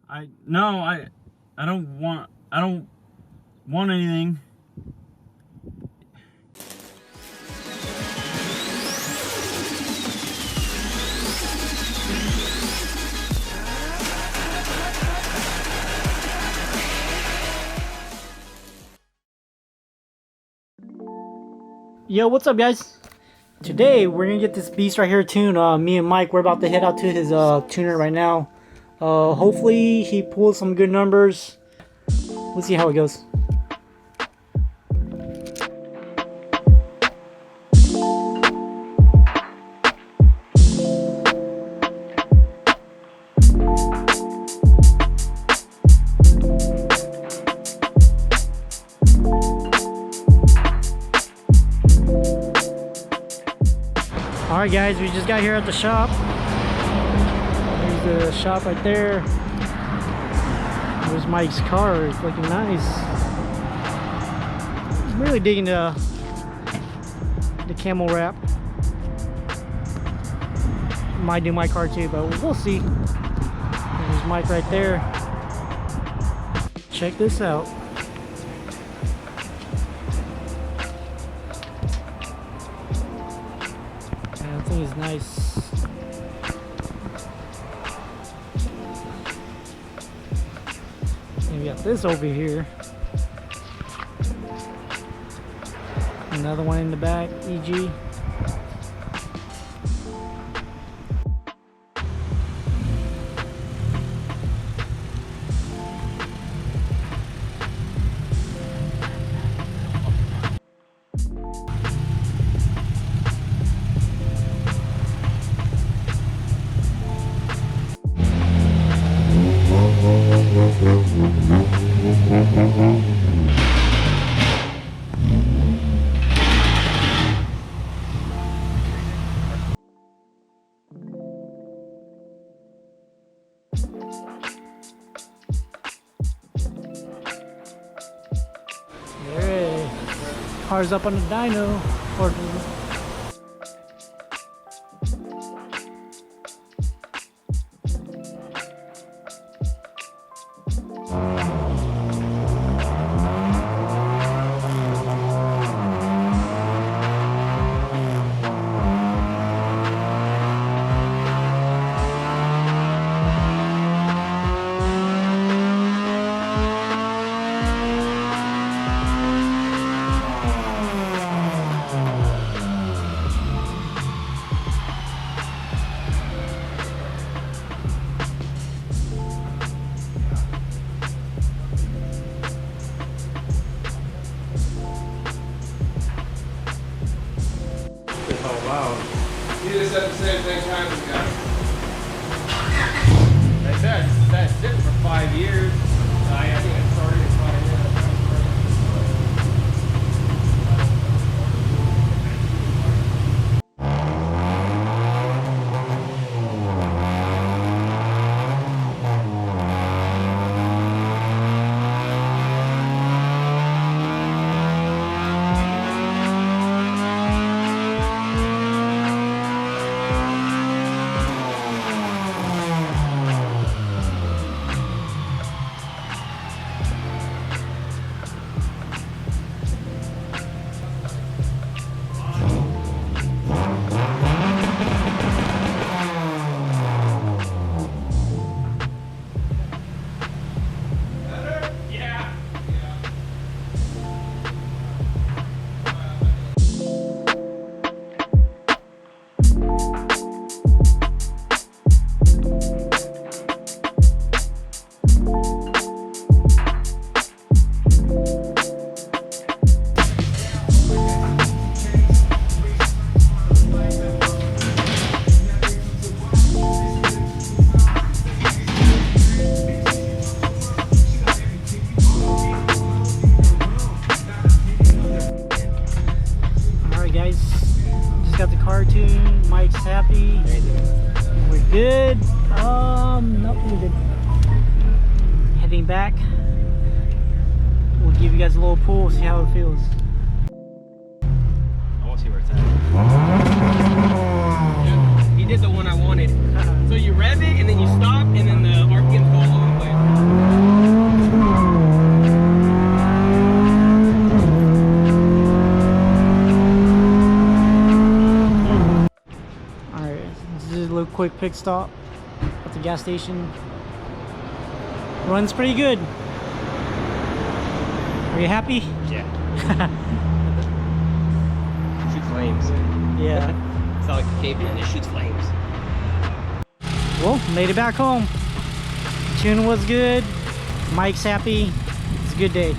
I don't want anything. Yo, what's up guys? Today we're gonna get this beast right here tuned. Me and Mike, we're about to head out to his tuner right now. Hopefully he pulls some good numbers. Let's see how it goes. Alright guys, we just got here at the shop. There's the shop right there. There's Mike's car, it's looking nice. I'm really digging the camel wrap. Might do my car too, but we'll see. There's Mike right there. Check this out. That thing is nice. And we got this over here. Another one in the back, EG. There, car's up on the dyno. Or Oh wow. You just said the same thing time ago. That's it for 5 years. I think I started in 5 years. got the car tuned. Mike's happy. We're good. Nope, we're good. Heading back. We'll give you guys a little pull, see how it feels. I want to see where it's at. Yeah, he did the one I wanted. So you rev it and then you stop and then the RPM goes all the way. little quick pit stop at the gas station. Runs pretty good. Are you happy? Yeah. Shoots flames. Yeah. It's not like a caveman, it shoots flames. Well, made it back home. Tune was good. Mike's happy. It's a good day.